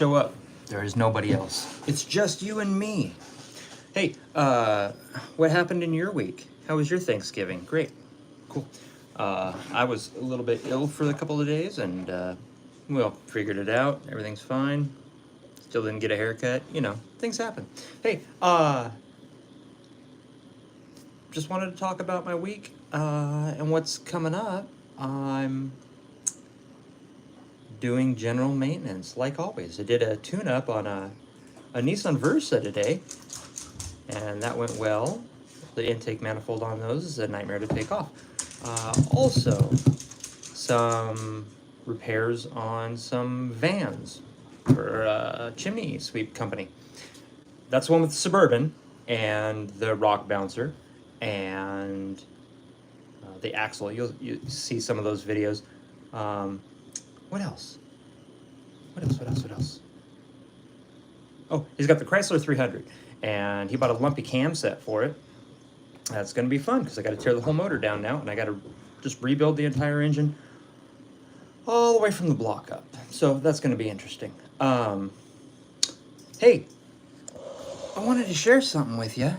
Show up. There is nobody else. It's just you and me. Hey, what happened in your week? How was your Thanksgiving? Great. Cool. I was a little bit ill for a couple of days and, well, figured it out. Everything's fine. Still didn't get a haircut. You know, things happen. Hey, just wanted to talk about my week, and what's coming up. I'm doing general maintenance, like always. I did a tune-up on a Nissan Versa today, and that went well. The intake manifold on those is a nightmare to take off. Also, some repairs on some vans for a chimney sweep company. That's the one with the Suburban and the rock bouncer and the axle. You see some of those videos. What else? What else? Oh, he's got the Chrysler 300, and he bought a lumpy cam set for it. That's going to be fun because I got to tear the whole motor down now, and I got to just rebuild the entire engine all the way from the block up. So that's going to be interesting. Hey, I wanted to share something with you.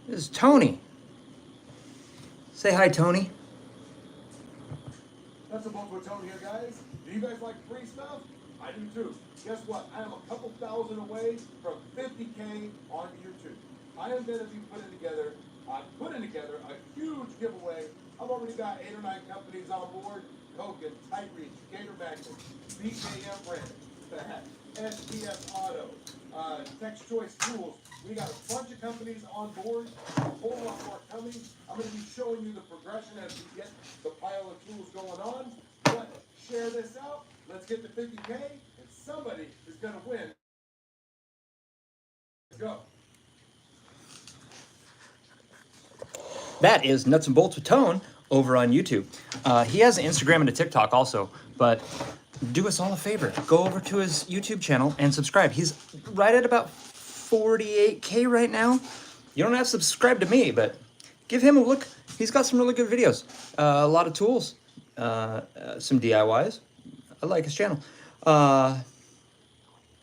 This is Tony. Say hi, Tony. That's a book we're telling here, guys. Do you guys like free stuff? I do too. Guess what? I am a couple thousand away from 50K on YouTube. I am going to be putting together a huge giveaway. I've already got 8 or 9 companies on board. Kogan, Tight Reach, Gator Magnet, BKM brand, SPS Auto, Tex Choice Tools. We got a bunch of companies on board, a whole lot more coming. I'm going to be showing you the progression as we get the pile of tools going on. But share this out. Let's get to 50K, and somebody is going to win. Let's go. That is Nuts and Bolts with Tone over on YouTube. He has an Instagram and a TikTok also, but do us all a favor. Go over to his YouTube channel and subscribe. He's right at about 48K right now. You don't have to subscribe to me, but give him a look. He's got some really good videos. A lot of tools, some DIYs. I like his channel.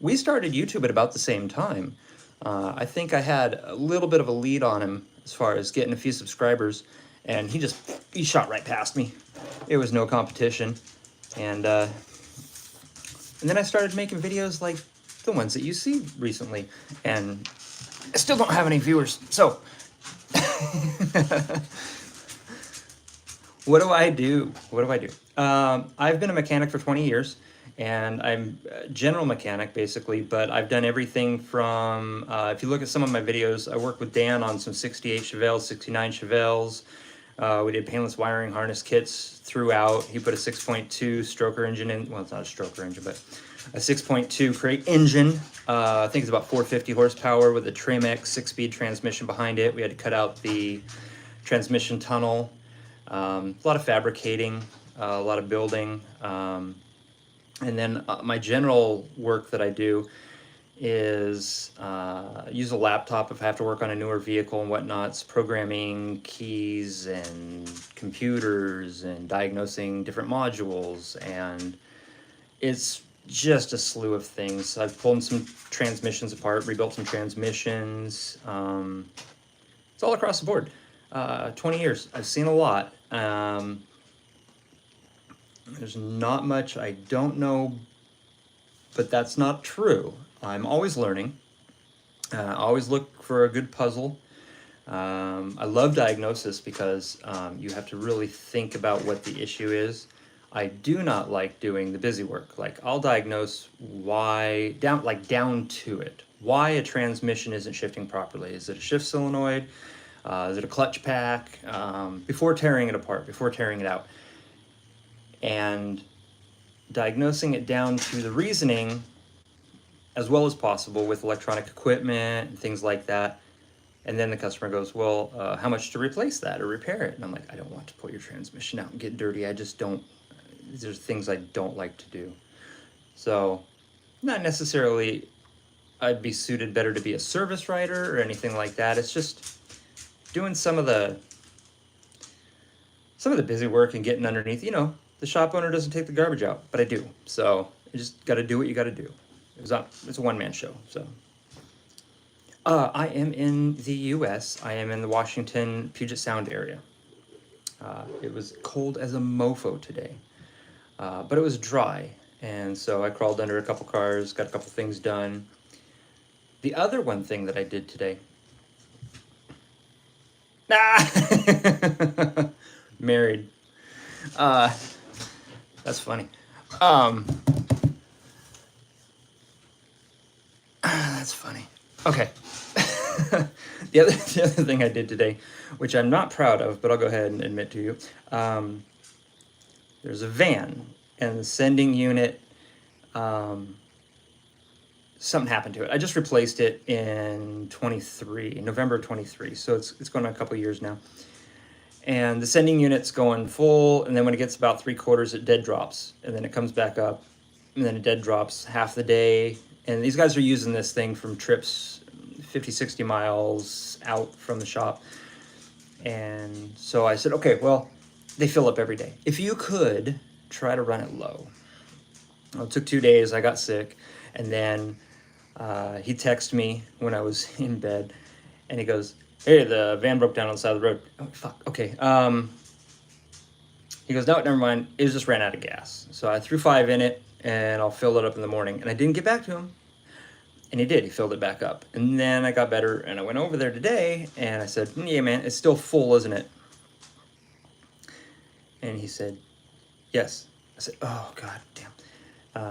We started YouTube at about the same time. I think I had a little bit of a lead on him as far as getting a few subscribers, and he shot right past me. It was no competition. And then I started making videos like the ones that you see recently, and I still don't have any viewers. So what do I do? I've been a mechanic for 20 years, and I'm a general mechanic basically, but I've done everything from, if you look at some of my videos, I worked with Dan on some 68 Chevelles, 69 Chevelles. We did painless wiring harness kits throughout. He put a 6.2 stroker engine in. Well, it's not a stroker engine, but a 6.2 crate engine. I think it's about 450 horsepower with a Trim-X 6-speed transmission behind it. We had to cut out the transmission tunnel. A lot of fabricating, a lot of building. And then my general work that I do is use a laptop if I have to work on a newer vehicle and whatnot. It's programming keys and computers and diagnosing different modules, and it's just a slew of things. I've pulled some transmissions apart, rebuilt some transmissions. It's all across the board. 20 years. I've seen a lot. There's not much I don't know, but that's not true. I'm always learning. I always look for a good puzzle. I love diagnosis because you have to really think about what the issue is. I do not like doing the busy work. Like, I'll diagnose why, down to it. Why a transmission isn't shifting properly. Is it a shift solenoid? Is it a clutch pack? Before tearing it apart, before tearing it out. And diagnosing it down to the reasoning as well as possible with electronic equipment and things like that. And then the customer goes, well, how much to replace that or repair it? And I'm like, I don't want to pull your transmission out and get dirty. I just don't, there's things I don't like to do. So not necessarily I'd be suited better to be a service writer or anything like that. It's just doing some of the some of the busy work and getting underneath, the shop owner doesn't take the garbage out, but I do. So you just got to do what you got to do. It's a one-man show. So I am in the U.S. I am in the Washington Puget Sound area. It was cold as a mofo today, but it was dry, and so I crawled under a couple cars, got a couple things done. The other one thing that I did today. Married. That's funny. That's funny. Okay. The other thing I did today, which I'm not proud of, but I'll go ahead and admit to you, there's a van, and the sending unit, something happened to it. I just replaced it in November 23, so it's going on a couple years now. And the sending unit's going full, and then when it gets about 3/4, it dead drops, and then it comes back up, and then it dead drops half the day. And these guys are using this thing from trips 50, 60 miles out from the shop. And so I said, okay, well, they fill up every day. If you could, try to run it low. Well, it took 2 days. I got sick. And then he texted me when I was in bed, and he goes, hey, the van broke down on the side of the road. Oh, fuck, okay. He goes, no, never mind. It just ran out of gas. So I threw 5 in it, and I'll fill it up in the morning. And I didn't get back to him. And he did. He filled it back up. And then I got better, and I went over there today, and I said, yeah, man, it's still full, isn't it? And he said, yes. I said, oh, God damn.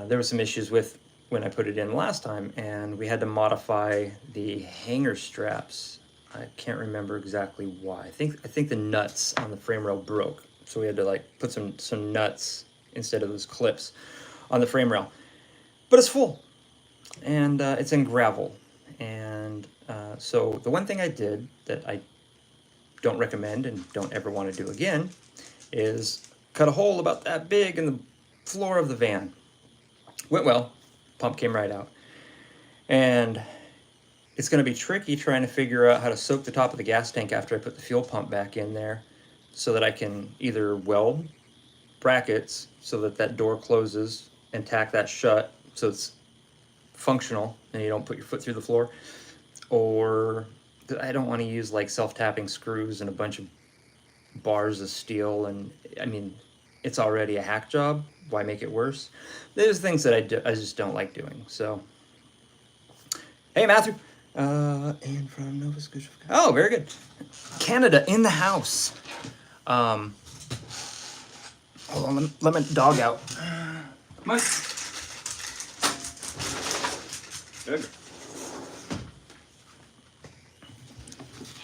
There were some issues with when I put it in last time, and we had to modify the hanger straps. I can't remember exactly why. I think the nuts on the frame rail broke, so we had to put some nuts instead of those clips on the frame rail. But it's full, and it's in gravel. And so the one thing I did that I don't recommend and don't ever want to do again is cut a hole about that big in the floor of the van. Went well. Pump came right out. And it's going to be tricky trying to figure out how to soak the top of the gas tank after I put the fuel pump back in there, so that I can either weld brackets so that that door closes and tack that shut so it's functional and you don't put your foot through the floor, or I don't want to use self-tapping screws and a bunch of bars of steel, and I mean, it's already a hack job. Why make it worse? There's things that I just don't like doing. So, hey, Matthew. And from Nova Scotia. Oh, very good. Canada in the house. Hold on, let my dog out. Come on. Good.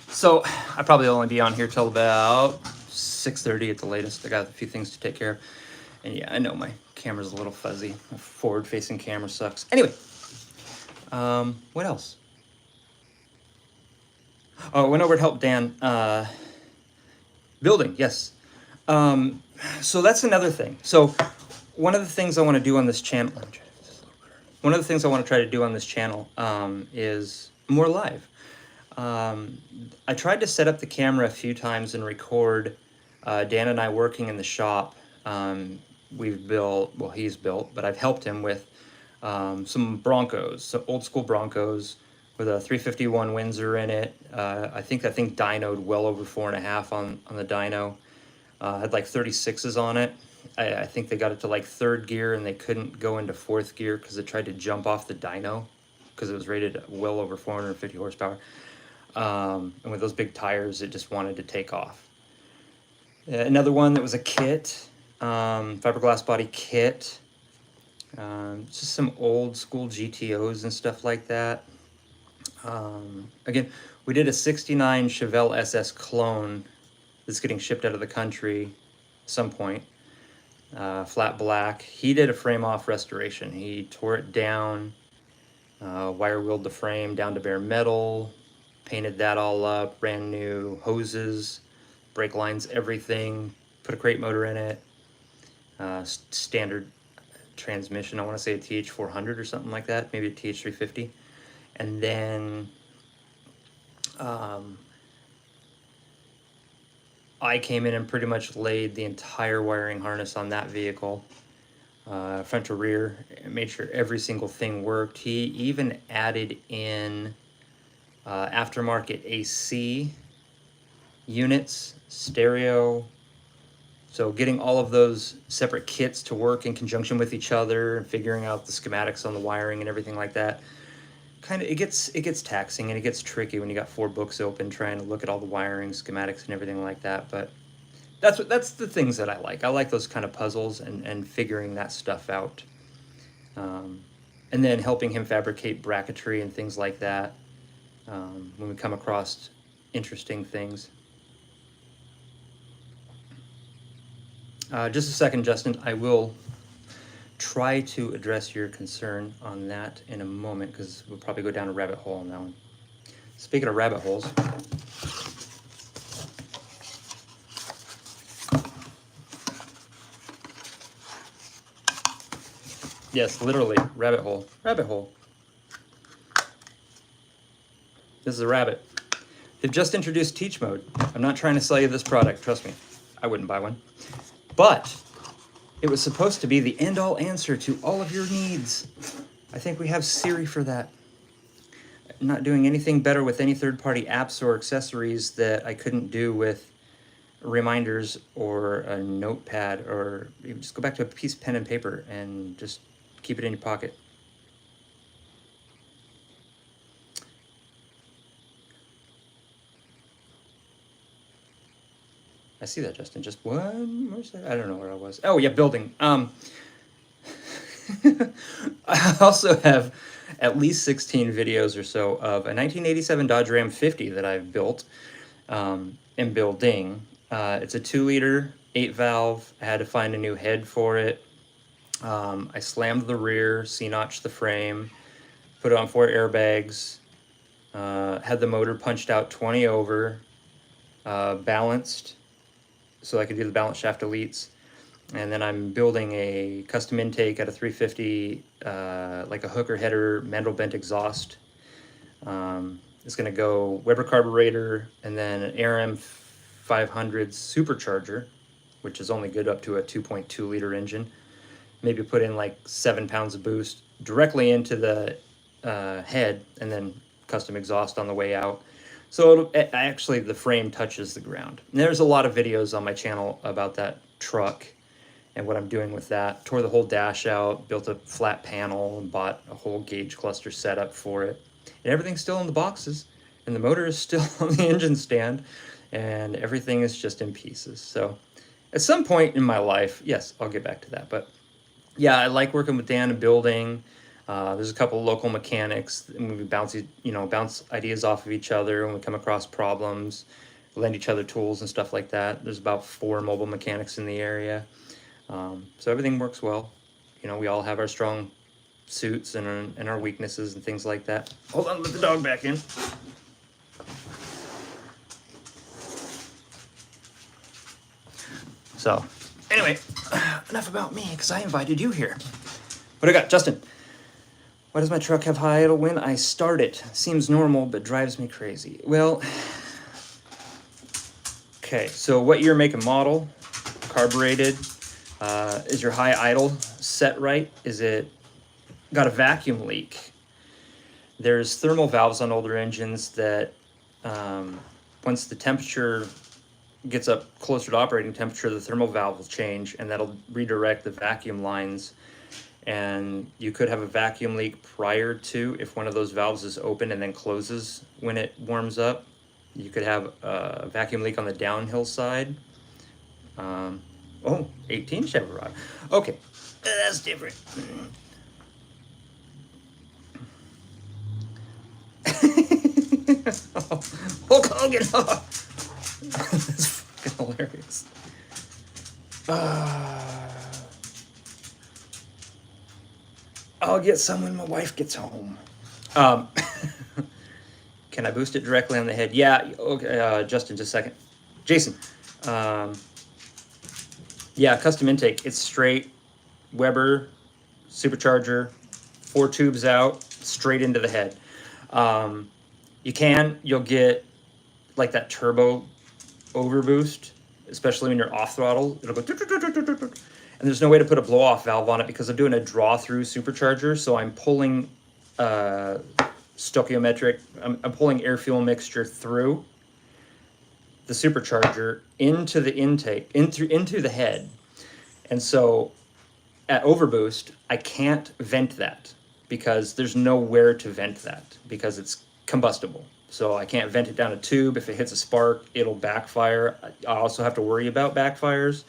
So, I probably only be on here till about 6:30 at the latest. I got a few things to take care of. And yeah, I know my camera's a little fuzzy. A forward-facing camera sucks. Anyway, what else? Oh, I went over to help Dan. Building, yes. So that's another thing. So one of the things I want to do on this channel, is more live. I tried to set up the camera a few times and record Dan and I working in the shop. He's built, but I've helped him with some Broncos, some old school Broncos with a 351 Windsor in it. I think that thing dynoed well over 4.5 on the dyno. Had 36s on it. I think they got it to 3rd gear, and they couldn't go into 4th gear because it tried to jump off the dyno because it was rated well over 450 horsepower. And with those big tires, it just wanted to take off. Another one that was a kit, fiberglass body kit. Just some old school GTOs and stuff like that. Again, we did a 69 Chevelle SS clone that's getting shipped out of the country at some point. Flat black. He did a frame off restoration. He tore it down, wire wheeled the frame down to bare metal, painted that all up, brand new hoses, brake lines, everything, put a crate motor in it, standard transmission. I want to say a TH400 or something like that, maybe a TH350. And then I came in and pretty much laid the entire wiring harness on that vehicle, front to rear, and made sure every single thing worked. He even added in aftermarket AC units, stereo. So getting all of those separate kits to work in conjunction with each other and figuring out the schematics on the wiring and everything like that. Kind of, it gets taxing and it gets tricky when you got 4 books open trying to look at all the wiring schematics and everything like that. But that's the things that I like. I like those kind of puzzles and figuring that stuff out. And then helping him fabricate bracketry and things like that when we come across interesting things. Just a second, Justin. I will try to address your concern on that in a moment because we'll probably go down a rabbit hole on that one. Speaking of rabbit holes, yes, literally, rabbit hole. Rabbit hole. This is a rabbit. They've just introduced Teach Mode. I'm not trying to sell you this product, trust me. I wouldn't buy one. But it was supposed to be the end-all answer to all of your needs. I think we have Siri for that. I'm not doing anything better with any third-party apps or accessories that I couldn't do with reminders or a notepad, or you just go back to a piece of pen and paper and just keep it in your pocket. I see that, Justin. Just one more second. I don't know where I was. Oh, yeah, building. I also have at least 16 videos or so of a 1987 Dodge Ram 50 that I've built and building. It's a 2-liter, 8-valve. I had to find a new head for it. I slammed the rear, C-notched the frame, put it on 4 airbags, had the motor punched out 20 over, balanced, so I could do the balance shaft elites. And then I'm building a custom intake at a 350, like a hooker header mandrel bent exhaust. It's gonna go Weber carburetor and then an ARM 500 supercharger, which is only good up to a 2.2 liter engine. Maybe put in like 7 pounds of boost directly into the head and then custom exhaust on the way out. So actually the frame touches the ground. And there's a lot of videos on my channel about that truck and what I'm doing with that. Tore the whole dash out, built a flat panel, and bought a whole gauge cluster setup for it. And everything's still in the boxes, and the motor is still on the engine stand, and everything is just in pieces. So at some point in my life, yes, I'll get back to that. But yeah, I like working with Dan and building. There's a couple of local mechanics, and we bounce ideas off of each other when we come across problems, lend each other tools and stuff like that. There's about 4 mobile mechanics in the area. So everything works well. You know, we all have our strong suits and our weaknesses and things like that. Hold on, let the dog back in. So, anyway, enough about me, because I invited you here. What do I got? Justin. Why does my truck have high idle when I start it? Seems normal, but drives me crazy. Well, okay, so what year, make, and model? Carbureted. Is your high idle set right? Is it got a vacuum leak? There's thermal valves on older engines that once the temperature gets up closer to operating temperature, the thermal valve will change, and that'll redirect the vacuum lines. And you could have a vacuum leak prior to, if one of those valves is open and then closes when it warms up. You could have a vacuum leak on the downhill side. 18 Chevrolet. Okay, that's different. Hulk Hogan. That's fucking hilarious. I'll get some when my wife gets home. Can I boost it directly on the head? Yeah, okay, Justin, just a second. Jason, yeah, custom intake. It's straight Weber supercharger, 4 tubes out, straight into the head. You'll get like that turbo overboost, especially when you're off throttle, it'll go, and there's no way to put a blow off valve on it because I'm doing a draw through supercharger. So I'm pulling stoichiometric, I'm pulling air fuel mixture through the supercharger into the intake, into the head. And so at overboost, I can't vent that because there's nowhere to vent that because it's combustible. So I can't vent it down a tube. If it hits a spark, it'll backfire. I also have to worry about backfires.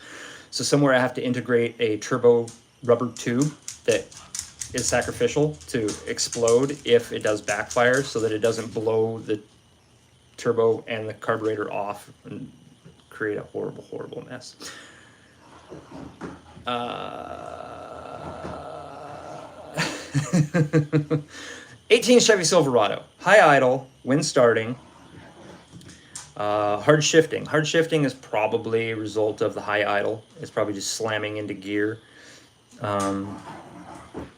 So somewhere I have to integrate a turbo rubber tube that is sacrificial to explode if it does backfire so that it doesn't blow the turbo and the carburetor off and create a horrible, horrible mess. 18 Chevy Silverado, high idle, when starting, hard shifting. Hard shifting is probably a result of the high idle. It's probably just slamming into gear.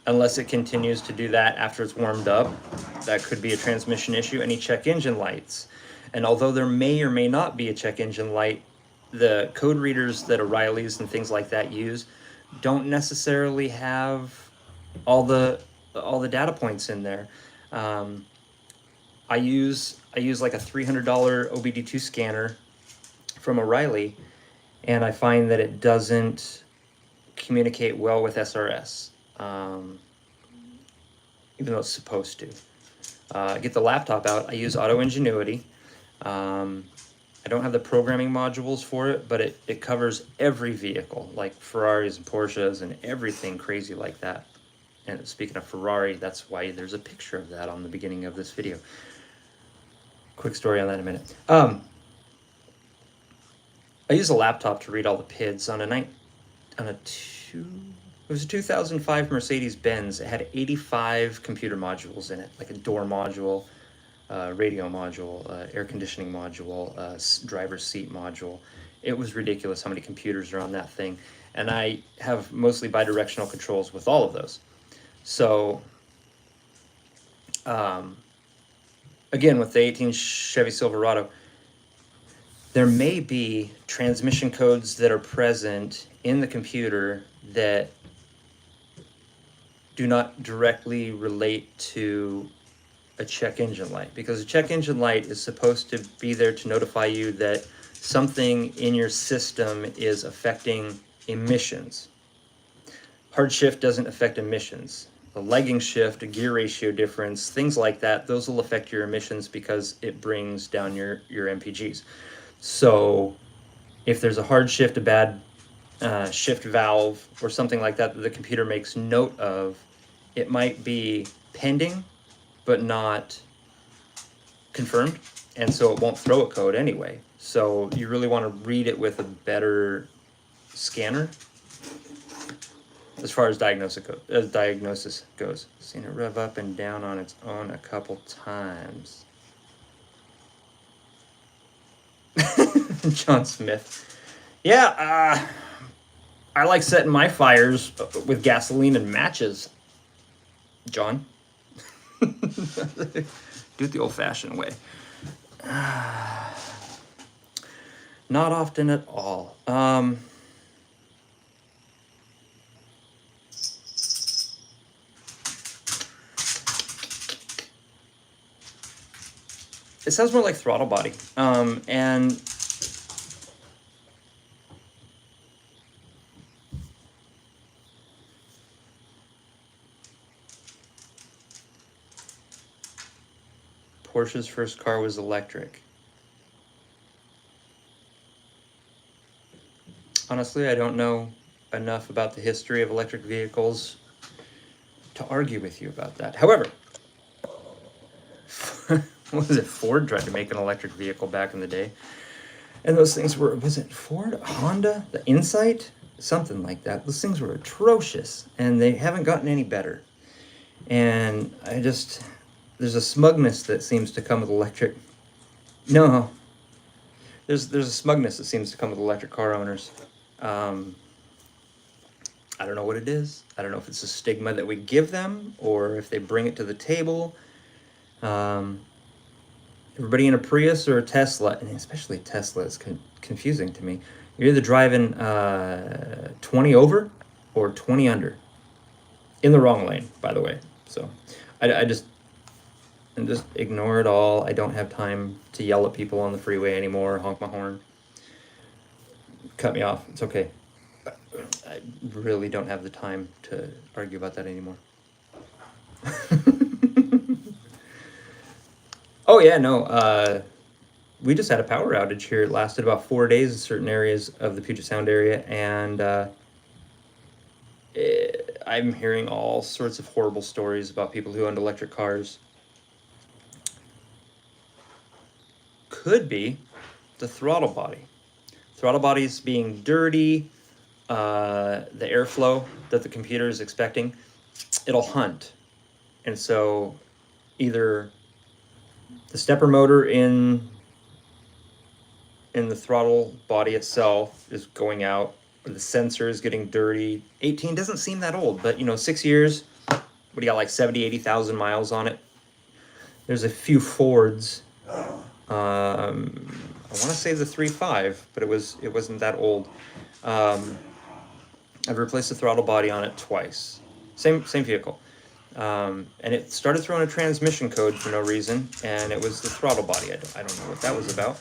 Unless it continues to do that after it's warmed up, that could be a transmission issue. Any check engine lights. And although there may or may not be a check engine light, the code readers that O'Reilly's and things like that use don't necessarily have all the data points in there. I use like a $300 OBD2 scanner from O'Reilly, and I find that it doesn't communicate well with SRS, even though it's supposed to. Get the laptop out. I use Auto Ingenuity. I don't have the programming modules for it, but it covers every vehicle, like Ferraris and Porsches and everything crazy like that. And speaking of Ferrari, that's why there's a picture of that on the beginning of this video. Quick story on that in a minute. I use a laptop to read all the PIDs on it was a 2005 Mercedes-Benz. It had 85 computer modules in it, like a door module, radio module, air conditioning module, driver's seat module. It was ridiculous how many computers are on that thing. And I have mostly bidirectional controls with all of those. So, again, with the 18 Chevy Silverado, there may be transmission codes that are present in the computer that do not directly relate to a check engine light, because a check engine light is supposed to be there to notify you that something in your system is affecting emissions. Hard shift doesn't affect emissions. A lagging shift, a gear ratio difference, things like that, those will affect your emissions because it brings down your MPGs. So if there's a hard shift, a bad shift valve, or something like that that the computer makes note of, it might be pending but not confirmed, and so it won't throw a code anyway. So you really want to read it with a better scanner as far as diagnosis goes. Seen it rev up and down on its own a couple times. John Smith. Yeah, I like setting my fires with gasoline and matches, John. Do it the old-fashioned way. Not often at all. It sounds more like throttle body. And Porsche's first car was electric. Honestly, I don't know enough about the history of electric vehicles to argue with you about that. However, what was it? Ford tried to make an electric vehicle back in the day. And those things were, was it Ford? Honda? The Insight? Something like that. Those things were atrocious, and they haven't gotten any better. And there's a smugness that seems to come with electric. No. There's a smugness that seems to come with electric car owners. I don't know what it is. I don't know if it's a stigma that we give them or if they bring it to the table. Everybody in a Prius or a Tesla, and especially Tesla, is confusing to me. You're either driving 20 over or 20 under. In the wrong lane, by the way. So I just ignore it all. I don't have time to yell at people on the freeway anymore, honk my horn. Cut me off. It's okay. I really don't have the time to argue about that anymore. Oh yeah, no. We just had a power outage here. It lasted about 4 days in certain areas of the Puget Sound area, and I'm hearing all sorts of horrible stories about people who owned electric cars. Could be the throttle body. Throttle bodies being dirty, the airflow that the computer is expecting, it'll hunt. And so either the stepper motor in the throttle body itself is going out, or the sensor is getting dirty. 18 doesn't seem that old, but 6 years, what do you got, like 70, 80,000 miles on it? There's a few Fords. I want to say the 3.5, but it wasn't that old. I've replaced the throttle body on it twice. Same vehicle. And it started throwing a transmission code for no reason, and it was the throttle body. I don't know what that was about,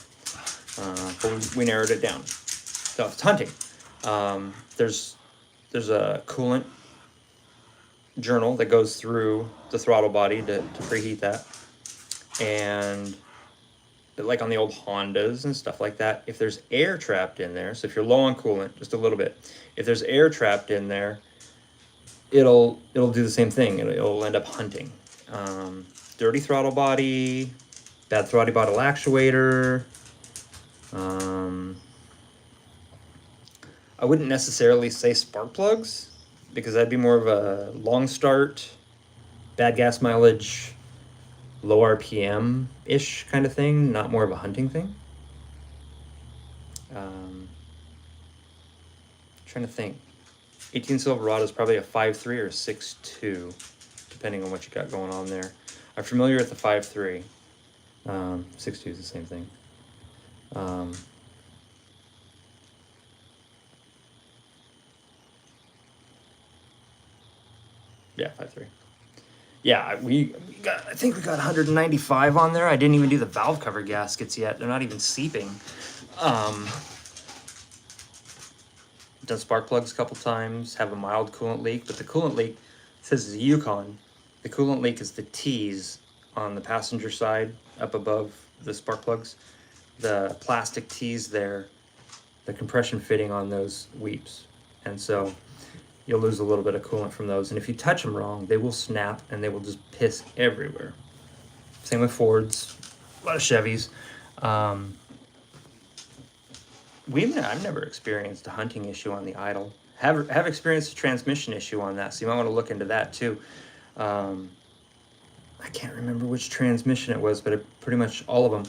but we narrowed it down. So it's hunting. There's a coolant journal that goes through the throttle body to preheat that, and like on the old Hondas and stuff like that, if there's air trapped in there, so if you're low on coolant, just a little bit, if there's air trapped in there, it'll do the same thing. It'll end up hunting. Dirty throttle body, bad throttle body actuator. I wouldn't necessarily say spark plugs, because that'd be more of a long start, bad gas mileage, low RPM-ish kind of thing, not more of a hunting thing. Trying to think. 18 Silverado is probably a 5.3 or a 6.2, depending on what you got going on there. I'm familiar with the 5.3. 6.2 is the same thing. Yeah, 5.3. Yeah, I think we got 195 on there. I didn't even do the valve cover gaskets yet. They're not even seeping. Done spark plugs a couple times, have a mild coolant leak, but the coolant leak says it's a Yukon. The coolant leak is the T's on the passenger side up above the spark plugs. The plastic T's there, the compression fitting on those weeps. And so you'll lose a little bit of coolant from those. And if you touch them wrong, they will snap and they will just piss everywhere. Same with Fords, a lot of Chevys. I've never experienced a hunting issue on the idle. Have experienced a transmission issue on that, so you might want to look into that too. I can't remember which transmission it was, but pretty much all of them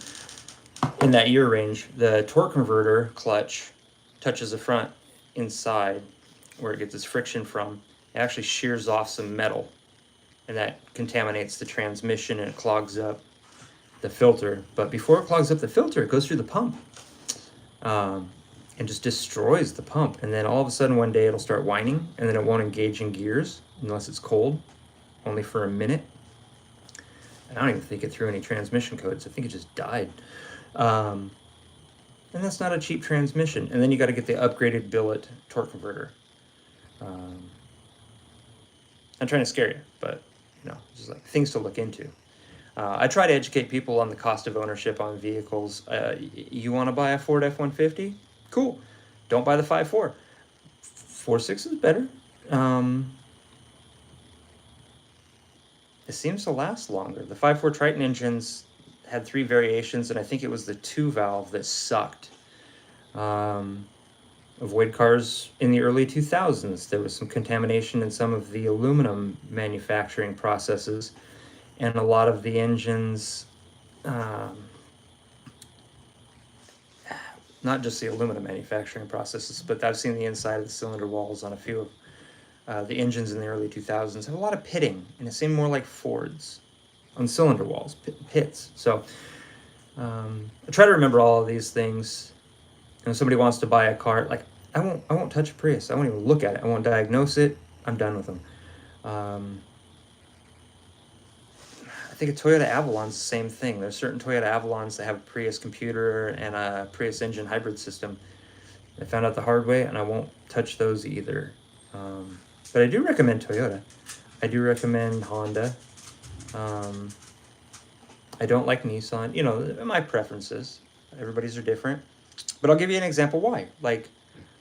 in that year range. The torque converter clutch touches the front inside where it gets its friction from. It actually shears off some metal, and that contaminates the transmission and it clogs up the filter. But before it clogs up the filter, it goes through the pump. And just destroys the pump. And then all of a sudden one day it'll start whining, and then it won't engage in gears unless it's cold, only for a minute. And I don't even think it threw any transmission codes. I think it just died. And that's not a cheap transmission. And then you got to get the upgraded billet torque converter. I'm trying to scare you, but just like things to look into. I try to educate people on the cost of ownership on vehicles. You want to buy a Ford F-150? Cool. Don't buy the 5.4. 4.6 is better. It seems to last longer. The 5.4 Triton engines had 3 variations, and I think it was the 2 valve that sucked. Avoid cars in the early 2000s. There was some contamination in some of the aluminum manufacturing processes, and a lot of the engines, not just the aluminum manufacturing processes, but I've seen the inside of the cylinder walls on a few of the engines in the early 2000s have a lot of pitting, and it seemed more like Fords on cylinder walls, pits. So I try to remember all of these things. And if somebody wants to buy a car, like I won't touch a Prius. I won't even look at it. I won't diagnose it. I'm done with them. I think a Toyota Avalon's the same thing. There's certain Toyota Avalons that have a Prius computer and a Prius engine hybrid system. I found out the hard way, and I won't touch those either. But I do recommend Toyota. I do recommend Honda. I don't like Nissan. You know, my preferences. Everybody's are different. But I'll give you an example why. Like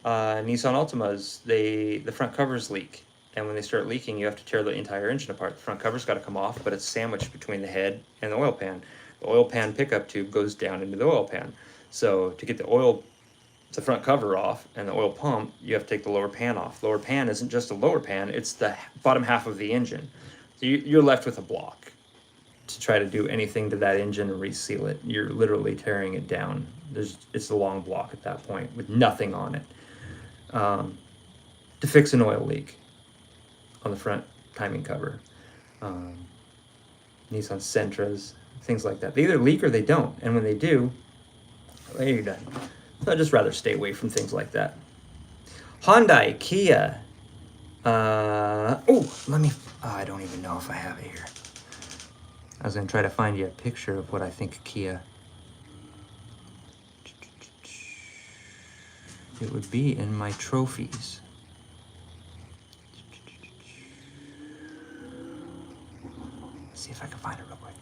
Nissan Altimas, the front covers leak. And when they start leaking, you have to tear the entire engine apart. The front cover's got to come off, but it's sandwiched between the head and the oil pan. The oil pan pickup tube goes down into the oil pan. So to get the front cover off and the oil pump, you have to take the lower pan off. Lower pan isn't just a lower pan, it's the bottom half of the engine. So you're left with a block to try to do anything to that engine and reseal it. You're literally tearing it down. It's a long block at that point with nothing on it. To fix an oil leak on the front timing cover. Nissan Sentras, things like that. They either leak or they don't. And when they do, well, you're done. So I'd just rather stay away from things like that. Hyundai, Kia. I don't even know if I have it here. I was going to try to find you a picture of what I think of Kia. It would be in my trophies. See if I can find it real quick.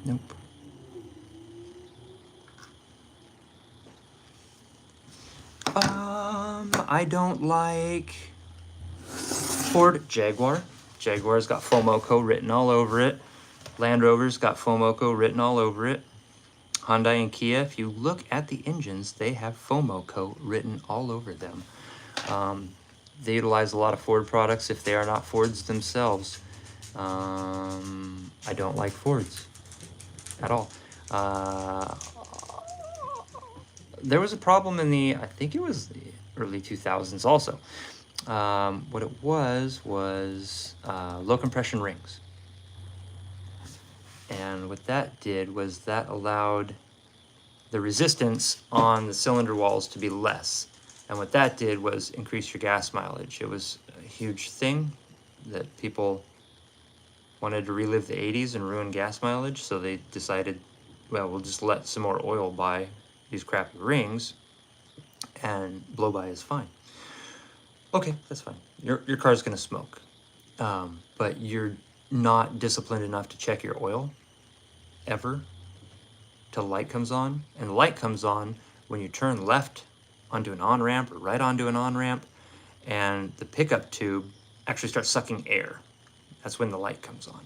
Nope. I don't like Ford Jaguar. Jaguar's got FOMOCO written all over it. Land Rover's got FOMOCO written all over it. Hyundai and Kia, if you look at the engines, they have FOMOCO written all over them. They utilize a lot of Ford products if they are not Fords themselves. I don't like Fords at all. There was a problem in I think it was the early 2000s also. What it was low compression rings. And what that did was that allowed the resistance on the cylinder walls to be less. And what that did was increase your gas mileage. It was a huge thing that people wanted to relive the 80s and ruin gas mileage, so they decided, well, we'll just let some more oil buy these crappy rings, and blow-by is fine. Okay, that's fine. Your car's gonna smoke, but you're not disciplined enough to check your oil ever till the light comes on. And the light comes on when you turn left onto an on-ramp or right onto an on-ramp, and the pickup tube actually starts sucking air. That's when the light comes on.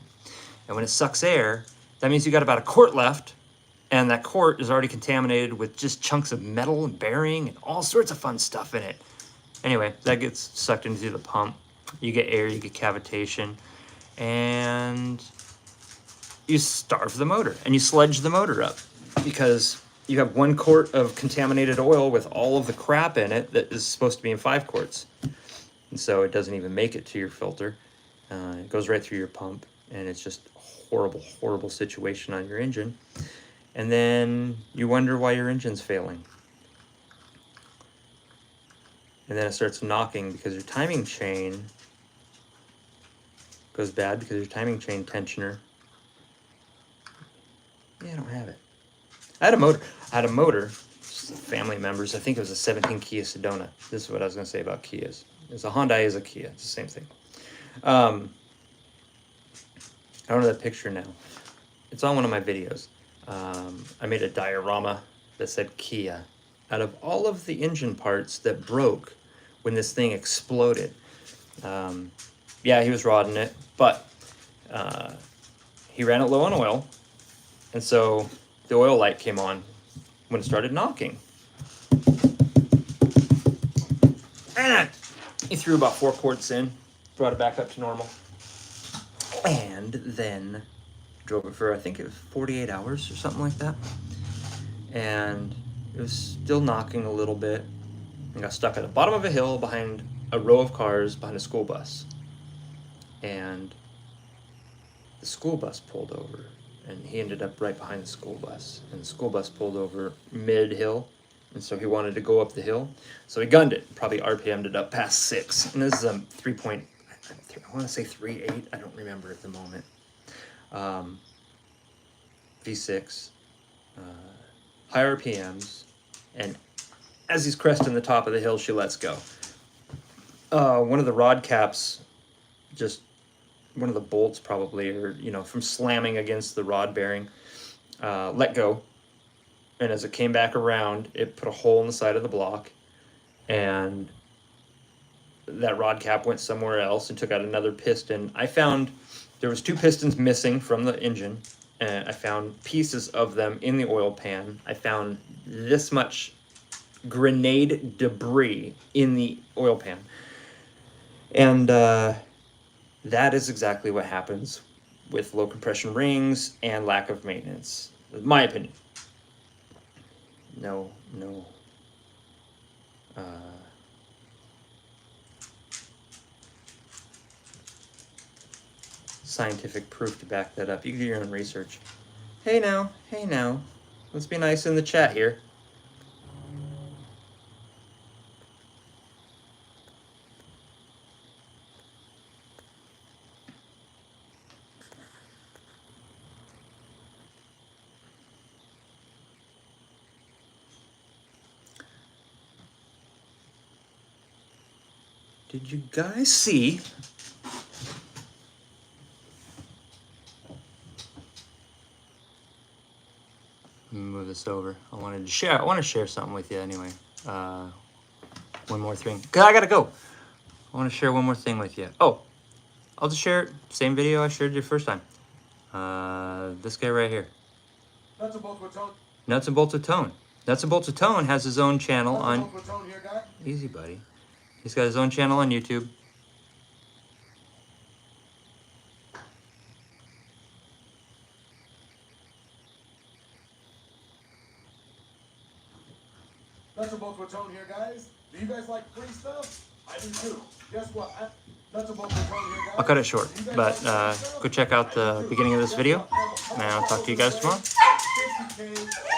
And when it sucks air, that means you got about a quart left, and that quart is already contaminated with just chunks of metal and bearing and all sorts of fun stuff in it. Anyway, that gets sucked into the pump. You get air, you get cavitation, and you starve the motor, and you sludge the motor up because you have 1 quart of contaminated oil with all of the crap in it that is supposed to be in 5 quarts. And so it doesn't even make it to your filter. It goes right through your pump, and it's just a horrible, horrible situation on your engine. And then you wonder why your engine's failing. And then it starts knocking because your timing chain goes bad because your timing chain tensioner. Yeah, I don't have it. I had a motor, just family members. I think it was a 17 Kia Sedona. This is what I was going to say about Kias. It's a Hyundai is a Kia. It's the same thing. I don't know that picture now. It's on one of my videos. I made a diorama that said Kia. Out of all of the engine parts that broke when this thing exploded, yeah, he was rodding it, but he ran it low on oil, and so the oil light came on when it started knocking. And he threw about 4 quarts in, brought it back up to normal, and then drove it for, I think it was 48 hours or something like that, and it was still knocking a little bit, and got stuck at the bottom of a hill behind a row of cars behind a school bus. And the school bus pulled over, and he ended up right behind the school bus, and the school bus pulled over mid-hill, And so he wanted to go up the hill. So he gunned it, probably RPM'd it up past 6. And this is a 3 point, I want to say 3.8. I don't remember at the moment. V6, high RPMs, and as he's cresting the top of the hill, she lets go. One of the rod caps, just one of the bolts probably, or you know, from slamming against the rod bearing, let go. And as it came back around, it put a hole in the side of the block, and that rod cap went somewhere else and took out another piston. I found there was 2 pistons missing from the engine, and I found pieces of them in the oil pan. I found this much grenade debris in the oil pan. And that is exactly what happens with low compression rings and lack of maintenance, in my opinion. No scientific proof to back that up. You can do your own research. Hey now, let's be nice in the chat here. Did you guys see? Let me move this over. I want to share something with you anyway. One more thing. 'Cause I gotta go. I want to share one more thing with you. Oh, I'll just share it. Same video I shared you first time. This guy right here. Nuts and bolts with tone. Nuts and Bolts with Tone. Nuts and Bolts with Tone has his own channel Nuts and on. bolts with tone here, guy. Easy, buddy. He's got his own channel on YouTube. Nuts and bolts with tone here, guys. Do you guys like free stuff? I do too. Guess what? Nuts and bolts with tone here, guys. I'll cut it short, but go check out the beginning of this video, and I'll talk to you guys tomorrow. 50K